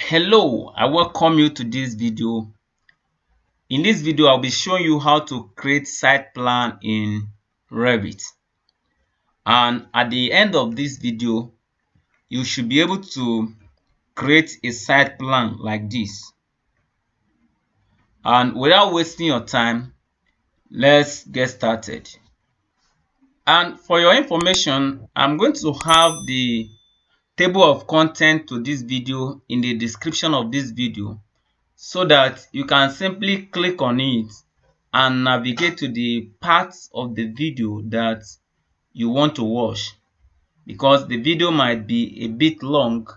Hello, I welcome you to this video. In this video, I'll be showing you how to create site plan in Revit. And at the end of this video, you should be able to create a site plan like this. And without wasting your time, let's get started. And for your information, I'm going to have the table of content to this video in the description of this video, so that you can simply click on it and navigate to the parts of the video that you want to watch, because the video might be a bit long,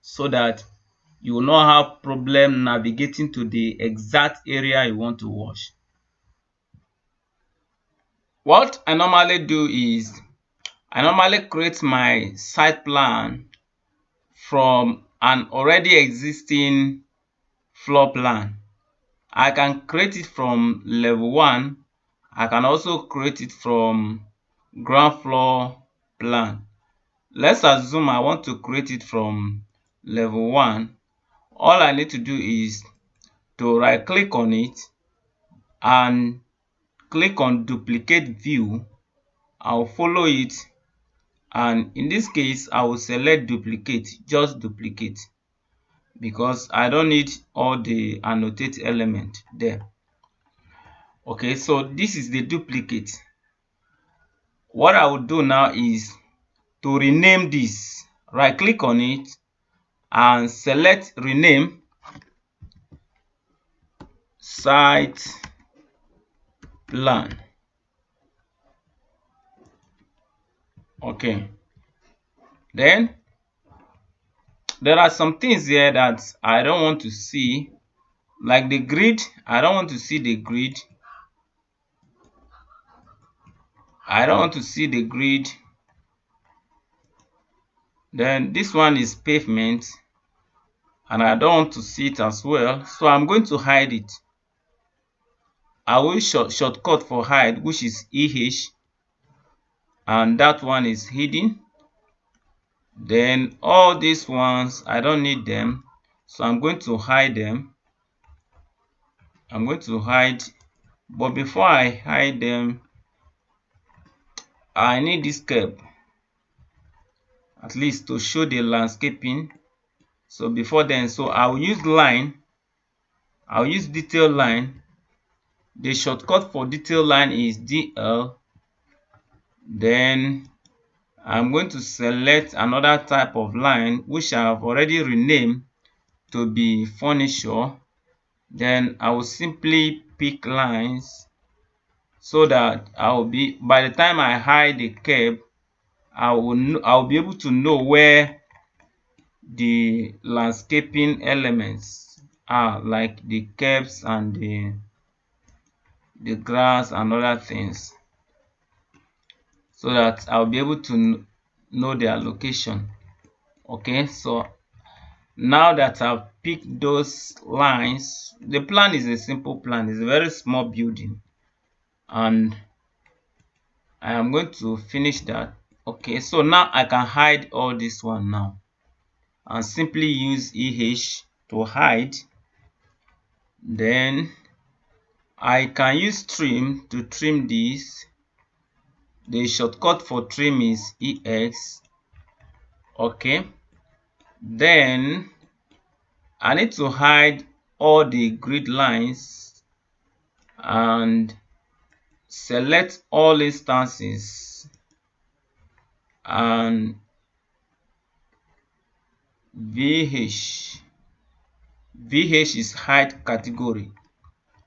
so that you will not have problem navigating to the exact area you want to watch. What I normally do is I normally create my site plan from an already existing floor plan. I can create it from level 1. I can also create it from ground floor plan. Let's assume I want to create it from level 1. All I need to do is to right click on it and click on duplicate view. I'll follow it, and in this case I will select duplicate, just duplicate, because I don't need all the annotate element there. Okay, so this is the duplicate. What I will do now is to rename this. Right click on it and select rename site plan. Okay, then there are some things here that I don't want to see, like the grid. I don't want to see the grid. Then this one is pavement, and I don't want to see it as well, so I'm going to hide it. I will shortcut for hide, which is EH, and that one is hidden. Then all these ones, I don't need them, so I'm going to hide them. But before I hide them, I need this curve, at least to show the landscaping. So before then, so I'll use detail line. The shortcut for detail line is DL. Then I'm going to select another type of line, which I have already renamed to be furniture. Then I will simply pick lines, so that by the time I hide the curve, I'll be able to know where the landscaping elements are, like the curves and the grass and other things, so that I'll be able to know their location. Okay, so now that I've picked those lines, the plan is a simple plan. It's a very small building, and I am going to finish that. Okay, so now I can hide all this one now, and simply use EH to hide. Then I can use trim to trim this. The shortcut for trim is EX. Okay, then I need to hide all the grid lines and select all instances and VH. VH is hide category.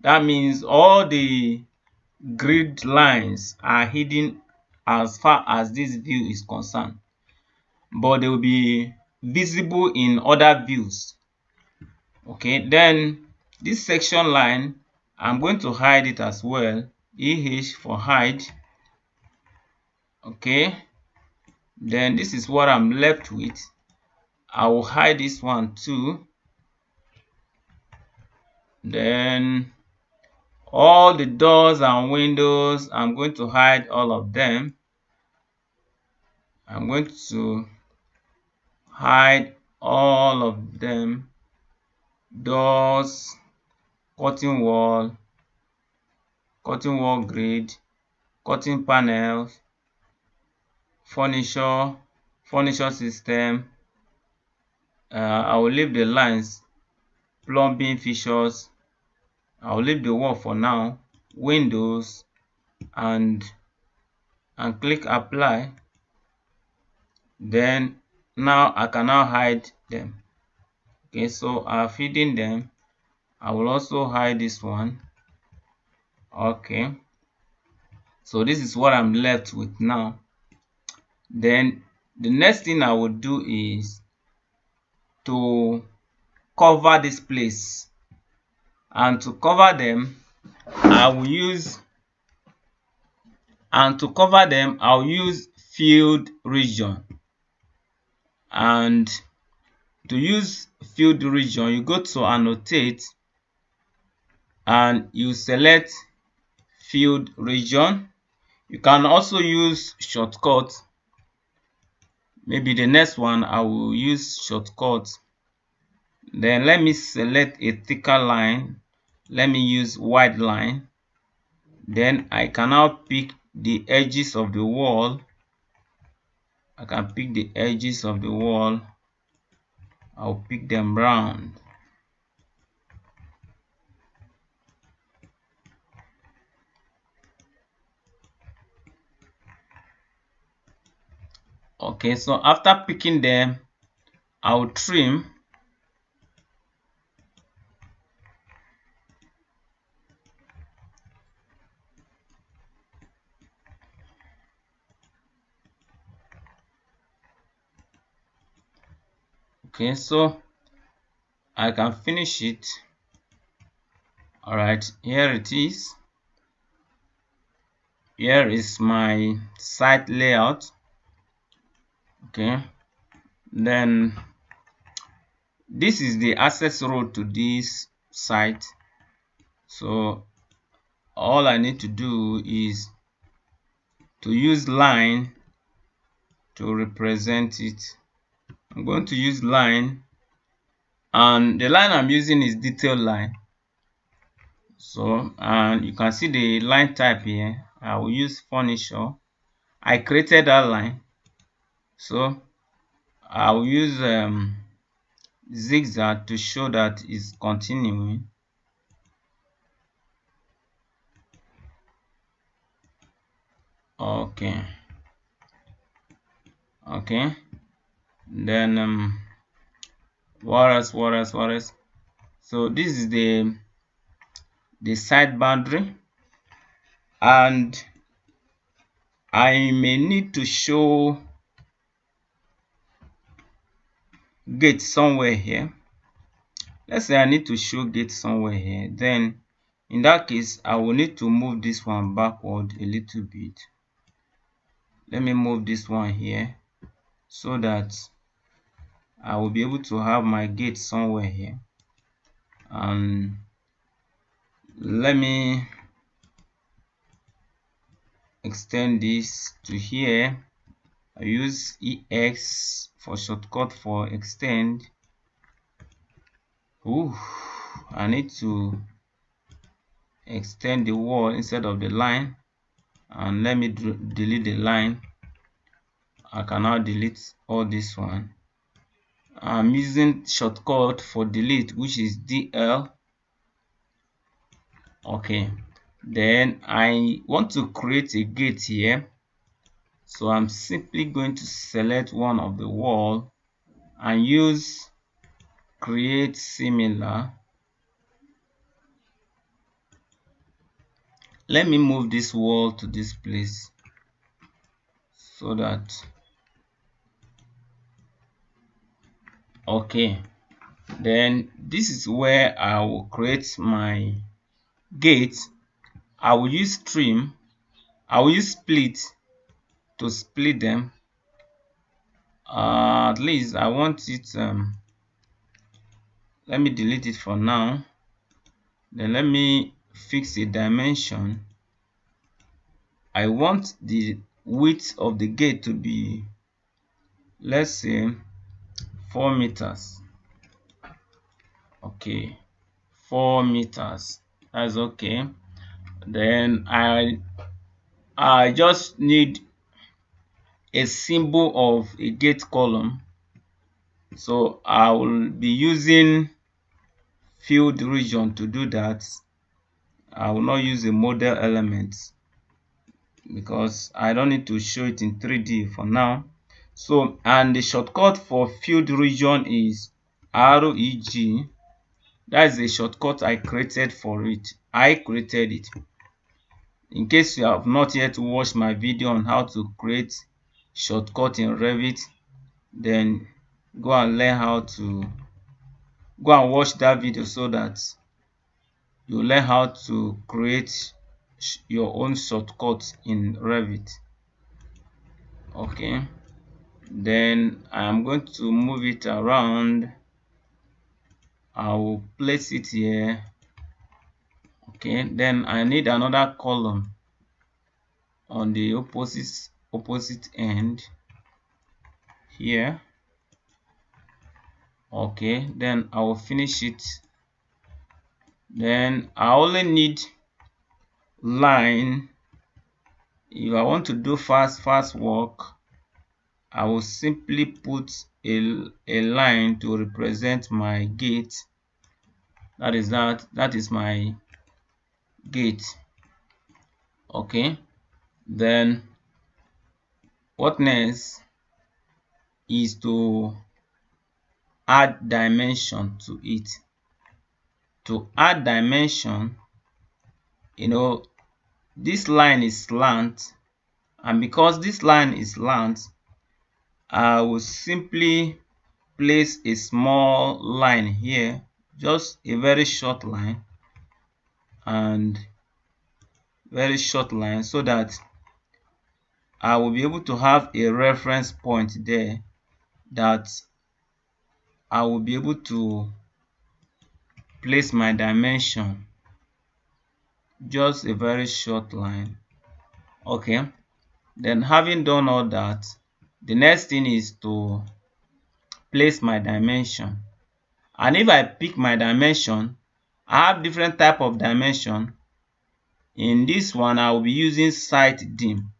That means all the grid lines are hidden as far as this view is concerned, but they will be visible in other views. Okay, then this section line, I'm going to hide it as well. EH for hide. Okay, then this is what I'm left with. I will hide this one too. Then all the doors and windows, I'm going to hide all of them. I'm going to hide all of them. doors, curtain wall grid, curtain panels, furniture system. I will leave the lines, plumbing fixtures. I will leave the wall for now, windows, and click apply. Then now I can now hide them. Okay, so I've hidden them. I will also hide this one. Okay, so this is what I'm left with now. Then the next thing I will do is to cover this place, and to cover them I'll use field region. And to use field region, you go to annotate and you select field region. You can also use shortcut. Maybe the next one I will use shortcut. Then let me select a thicker line. Let me use wide line. Then I can now pick the edges of the wall. I can pick the edges of the wall. I'll pick them round. Okay, so after picking them, I'll trim. Okay, so I can finish it. All right, here it is. Here is my site layout. Okay, then this is the access road to this site. So all I need to do is to use line to represent it. I'm going to use line, and the line I'm using is detail line. So, and you can see the line type here. I will use furniture. I created that line, so I will use zigzag to show that it's continuing. Okay, then what else? So this is the side boundary, and I may need to show gate somewhere here. Let's say I need to show gate somewhere here. Then in that case, I will need to move this one backward a little bit. Let me move this one here so that I will be able to have my gate somewhere here. And let me extend this to here. I use EX for shortcut for extend. I need to extend the wall instead of the line, and let me delete the line. I can now delete all this one. I'm using shortcut for delete, which is DL. Okay, then I want to create a gate here, so I'm simply going to select one of the wall and use create similar. Let me move this wall to this place so that, okay, then this is where I will create my gate. I will use trim. I will use split to split them. At least I want it, let me delete it for now. Then let me fix a dimension. I want the width of the gate to be, let's say, 4 meters. Okay, 4 meters. That's okay. Then I just need a symbol of a gate column. So I will be using field region to do that. I will not use a model element because I don't need to show it in 3D for now. So, and the shortcut for field region is REG. That is the shortcut I created for it. I created it. In case you have not yet watched my video on how to create shortcut in Revit, then go and learn how to go and watch that video so that you learn how to create your own shortcut in Revit. Okay, then I'm going to move it around. I will place it here. Okay, then I need another column on the opposite end here. Okay, then I will finish it. Then I only need line. If I want to do fast work, I will simply put a line to represent my gate. That is my gate. Okay, then what next is to add dimension to it. To add dimension, this line is slant, and because this line is slant, I will simply place a small line here, just a very short line, and very short line, so that I will be able to have a reference point there that I will be able to place my dimension. Just a very short line. Okay, then having done all that, the next thing is to place my dimension. And if I pick my dimension, I have different type of dimension. In this one, I will be using site dim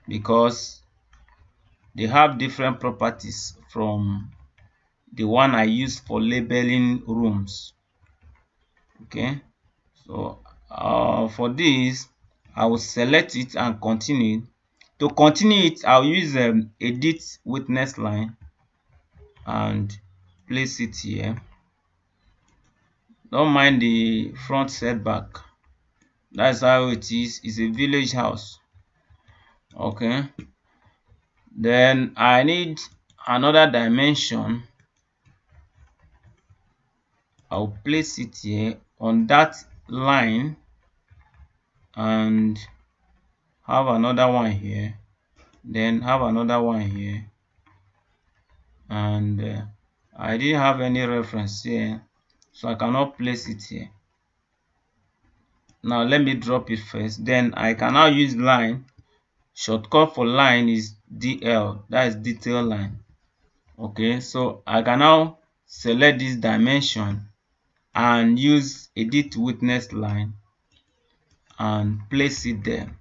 because they have different properties from the one I use for labeling rooms. Okay, so for this, I will select it and continue. To continue it, I'll use edit witness line and place it here. Don't mind the front setback. That's how it is. It's a village house. Okay, then I need another dimension. I'll place it here on that line and have another one here, then have another one here, and I didn't have any reference here, so I cannot place it here. Now let me drop it first. Then I can now use line. Shortcut for line is DL, that is detail line. Okay, so I can now select this dimension and use edit witness line and place it there.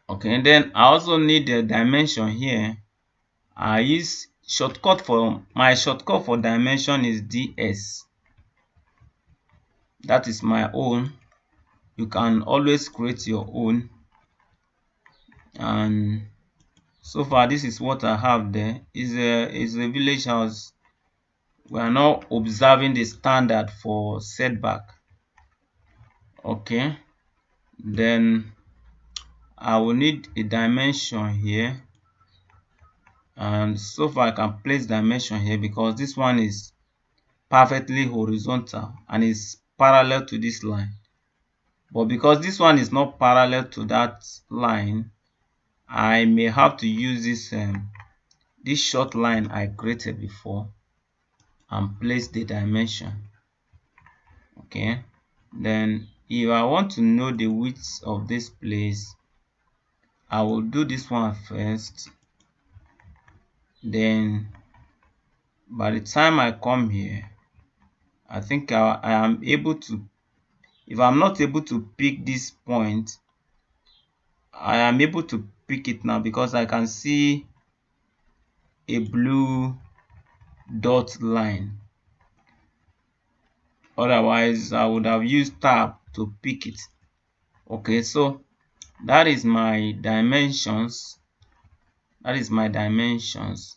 Okay, and then I also need the dimension here. I use shortcut for my shortcut for dimension is DS. That is my own. You can always create your own. And so far, this is what I have there. Is a village house. We are now observing the standard for setback. Okay, then I will need a dimension here, and so far I can place dimension here because this one is perfectly horizontal and is parallel to this line. But because this one is not parallel to that line, I may have to use this short line I created before and place the dimension. Okay, then if I want to know the width of this place, I will do this one first, then by the time I come here, I think I am able to, if I'm not able to pick this point, I am able to pick it now because I can see a blue dot line. Otherwise, I would have used tab to pick it. Okay, so that is my dimensions. That is my dimensions.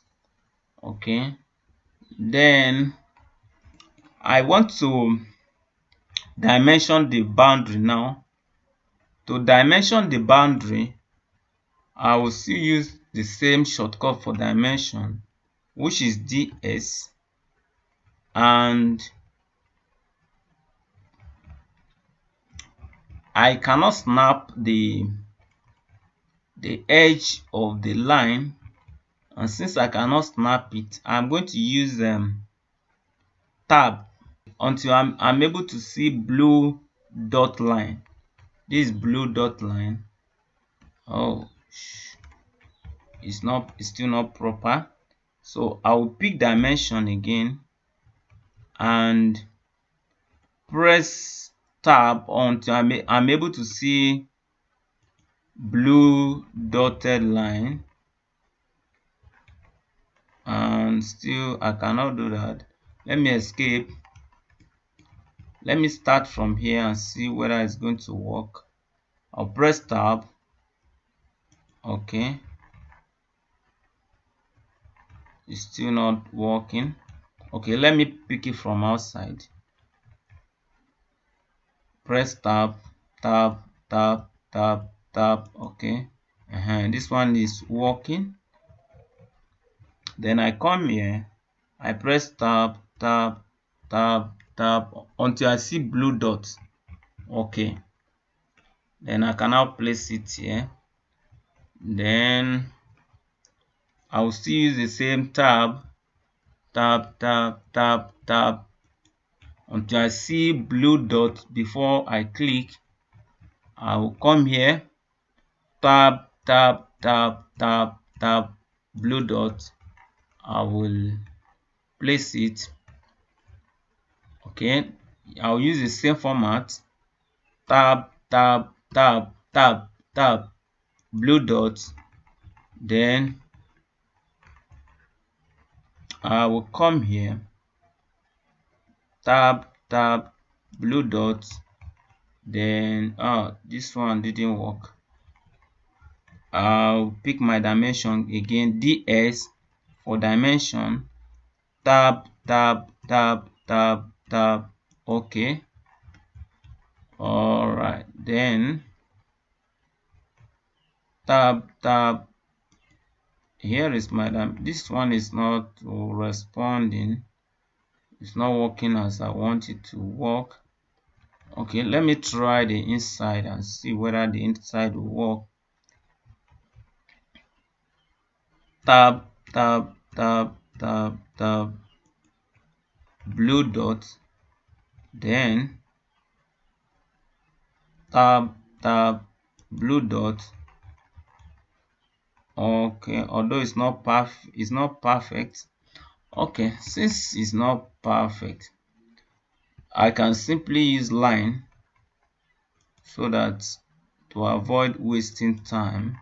Okay, then I want to dimension the boundary now. To dimension the boundary, I will still use the same shortcut for dimension, which is DS, and I cannot snap the edge of the line, and since I cannot snap it, I'm going to use tab until I'm able to see blue dot line. This blue dot line, oh, it's still not proper. So I will pick dimension again and press tab until I'm able to see blue dotted line, and still I cannot do that. Let me escape. Let me start from here and see whether it's going to work. I'll press tab. Okay, it's still not working. Okay, let me pick it from outside. Press tab, tab, tab, tab, tab. Okay, this one is working. Then I come here, I press tab, tab, tab, tab until I see blue dot. Okay, then I can now place it here. Then I will still use the same tab, tab, tab, tab, tab until I see blue dot. Before I click, I will come here, tab, tab, tab, tab, tab, blue dot. I will place it. Okay, I'll use the same format, tab, tab, tab, tab, tab, blue dot. Then I will come here, tab, tab, blue dot. Then this one didn't work. I'll pick my dimension again, DS for dimension, tab, tab, tab, tab, tab. Okay, all right, then tab, tab. Here is my this one is not responding. It's not working as I want it to work. Okay, let me try the inside and see whether the inside will work. Tab, tab, tab, tab, tab, blue dot. Then tab, tab, blue dot. Okay, although it's not perfect. Okay, since it's not perfect, I can simply use line so that to avoid wasting time,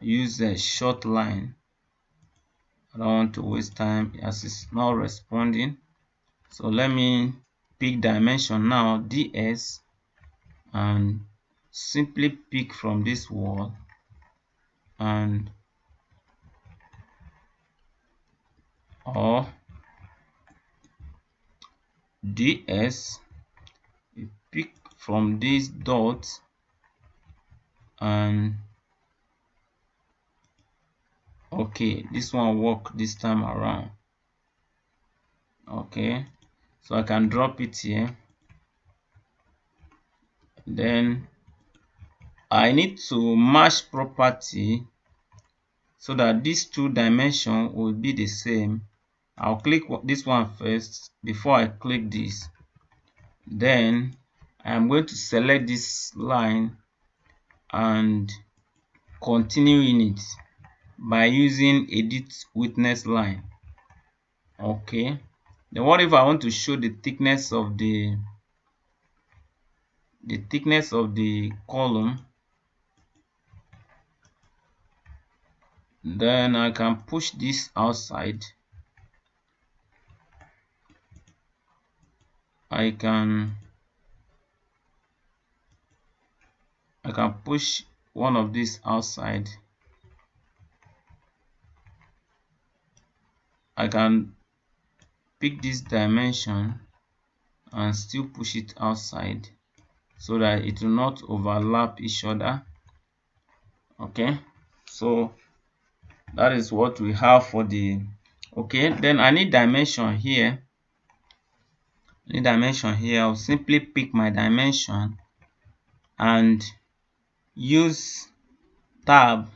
I use a short line. I don't want to waste time as it's not responding. So let me pick dimension now, DS, and simply pick from this wall and or DS, you pick from this dot and okay, this one work this time around. Okay, so I can drop it here. Then I need to match property so that these two dimensions will be the same. I'll click this one first before I click this. Then I'm going to select this line and continue in it by using edit witness line. Okay, then what if I want to show the thickness of the column? Then I can push this outside. I can push one of these outside. I can pick this dimension and still push it outside so that it will not overlap each other. Okay, so that is what we have for the okay. Then I need dimension here. I'll simply pick my dimension and use tab.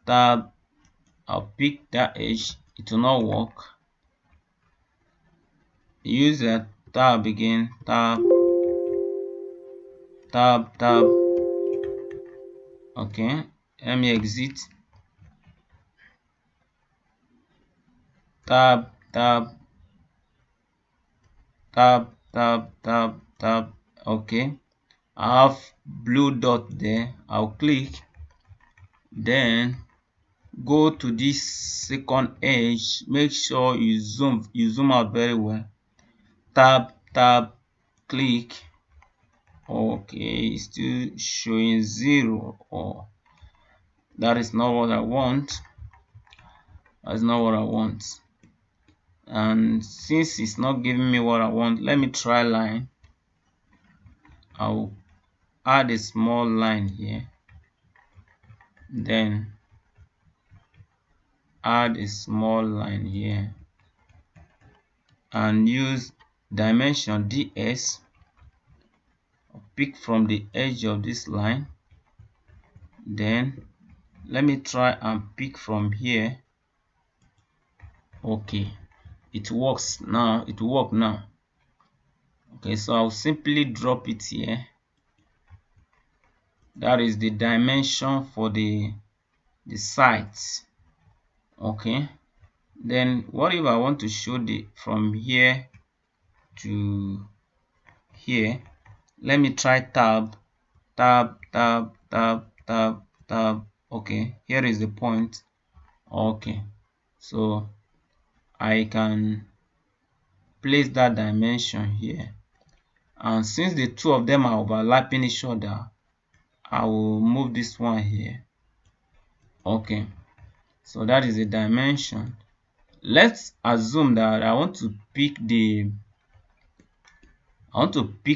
I'll pick that edge. It will not work. Use a tab again. Tab. Okay, let me exit. Tab. Okay, I have blue dot there. I'll click, then go to this second edge. Make sure you zoom out very well. Tab, click. Okay, it's still showing 0. Oh, that is not what I want. That's not what I want. And since it's not giving me what I want, let me try line. I'll add a small line here, then add a small line here and use dimension ds. Pick from the edge of this line, then let me try and pick from here. Okay, it works now. It will work now. Okay, so I'll simply drop it here. That is the dimension for the sides. Okay, then what if I want to show the from here to here? Let me try tab. Okay, here is the point. Okay, so I can place that dimension here, and since the two of them are overlapping each other, I will move this one here. Okay, so that is the dimension. Let's assume that I want to pick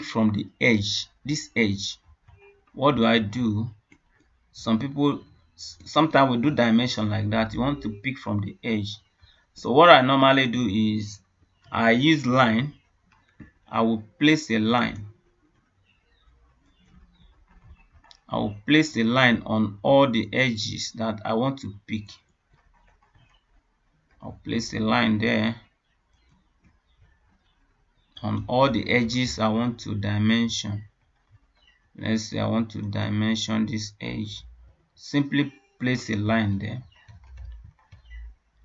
from the edge, this edge. What do I do? Sometimes we do dimension like that. You want to pick from the edge. So what I normally do is I use line. I will place a line. I will place a line on all the edges that I want to pick. I'll place a line there on all the edges I want to dimension. Let's say I want to dimension this edge. Simply place a line there.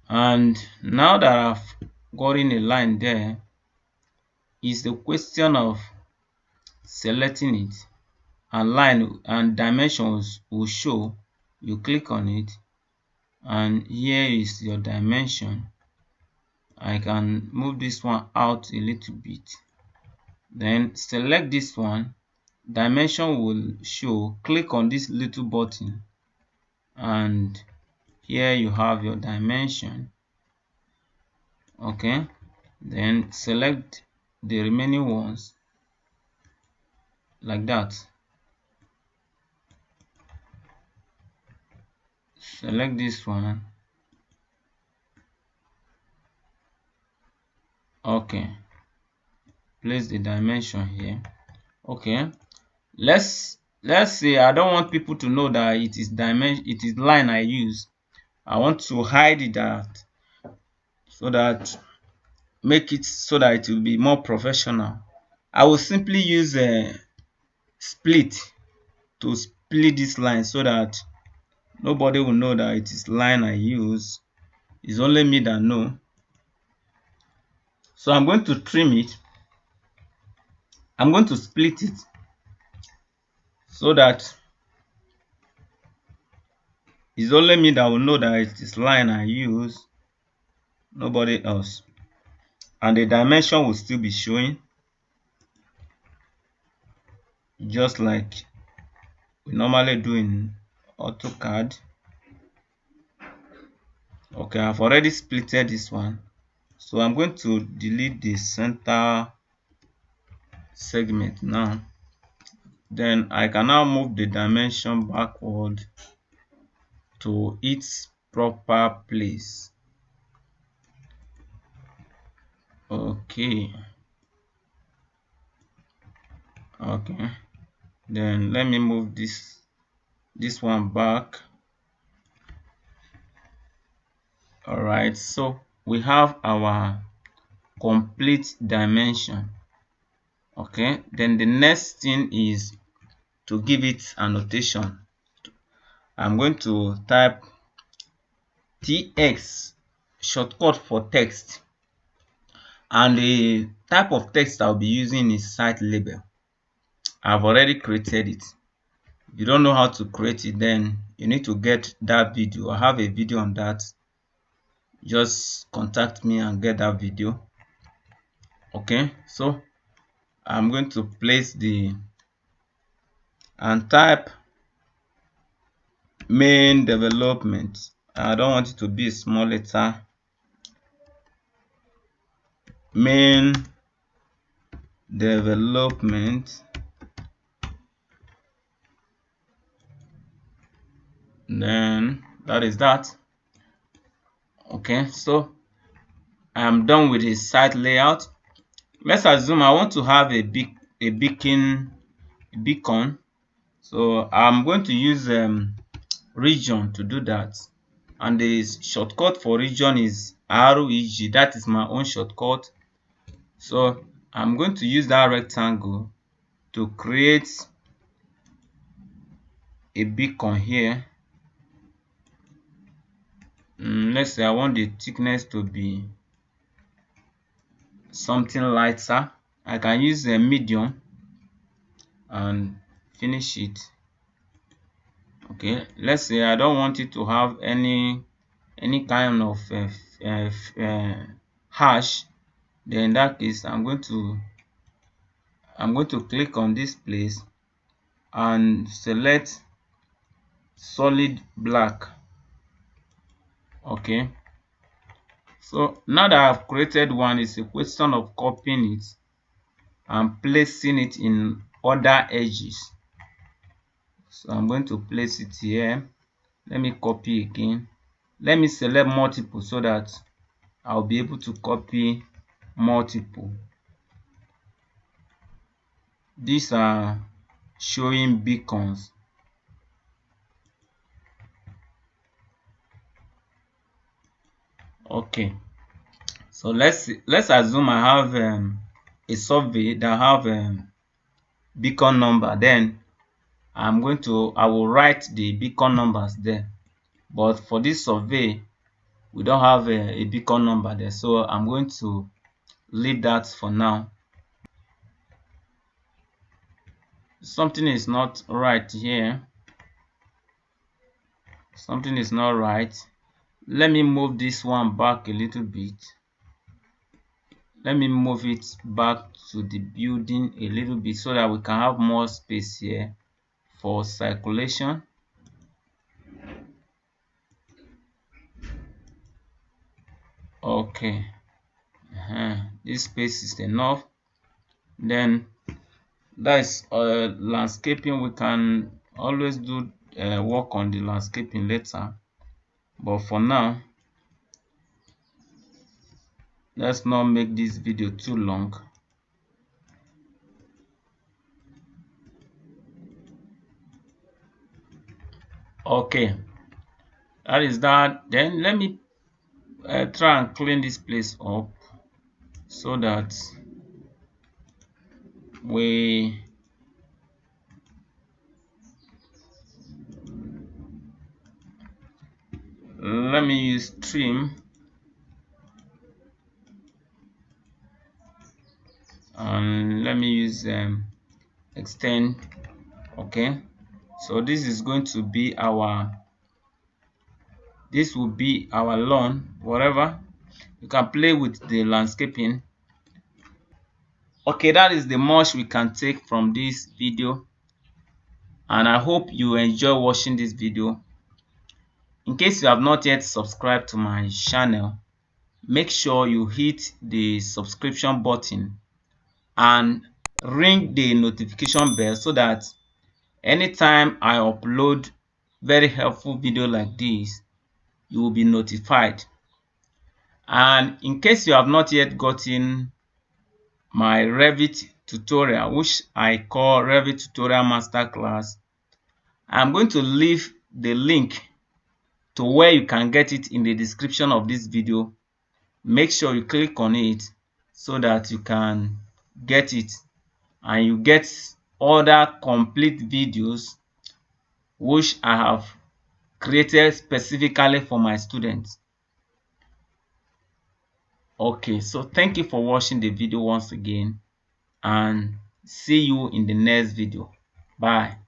And now that I've gotten a line there, is the question of selecting it, and line and dimensions will show. You click on it, and here is your dimension. I can move this one out a little bit, then select this one. Dimension will show. Click on this little button, and here you have your dimension. Okay, then select the remaining ones like that. Select this one. Okay, place the dimension here. Okay, let's say I don't want people to know that it is line I use. I want to hide it out so that it will be more professional. I will simply use a split to split this line so that nobody will know that it is line I use. It's only me that know. So I'm going to trim it. I'm going to split it so that it's only me that will know that it is line I use, nobody else. And the dimension will still be showing, just like we normally do in AutoCAD. Okay, I've already splitted this one. So I'm going to delete the center segment now. Then I can now move the dimension backward to its proper place. Okay. Then let me move this one back. All right, so we have our complete dimension. Okay, then the next thing is to give it annotation. I'm going to type TX, shortcut for text, and the type of text I'll be using is site label. I've already created it. If you don't know how to create it, then you need to get that video. I have a video on that. Just contact me and get that video. Okay, so I'm going to place and type main development. I don't want it to be a small letter. Main development. Then that is that. Okay, so I'm done with the site layout. Let's assume I want to have a beacon. So I'm going to use region to do that, and the shortcut for region is REG. That is my own shortcut. So I'm going to use that rectangle to create a beacon here. Let's say I want the thickness to be something lighter. I can use a medium and finish it. Okay, let's say I don't want it to have any kind of hash. Then in that case I'm going to click on this place and select solid black. Okay, so now that I've created one, it's a question of copying it and placing it in other edges. So I'm going to place it here. Let me copy again. Let me select multiple so that I'll be able to copy multiple. These are showing beacons. Okay, so let's assume I have a survey that have beacon number. Then I will write the beacon numbers there, but for this survey we don't have a beacon number there, so I'm going to leave that for now. Something is not right here. Something is not right. Let me move this one back a little bit. Let me move it back to the building a little bit so that we can have more space here for circulation. Okay, this space is enough. Then that is landscaping. We can always do work on the landscaping later, but for now let's not make this video too long. Okay, that is that. Then let me try and clean this place up so that let me use trim. and let me use extend. Okay, so this is going to be our, this will be our lawn, whatever. You can play with the landscaping. Okay, that is the much we can take from this video, and I hope you enjoy watching this video. In case you have not yet subscribed to my channel, make sure you hit the subscription button and ring the notification bell so that anytime I upload very helpful video like this, you will be notified. And in case you have not yet gotten my Revit tutorial, which I call Revit Tutorial Masterclass, I'm going to leave the link to where you can get it in the description of this video. Make sure you click on it so that you can get it and you get other complete videos which I have created specifically for my students. Okay, so thank you for watching the video once again, and see you in the next video. Bye.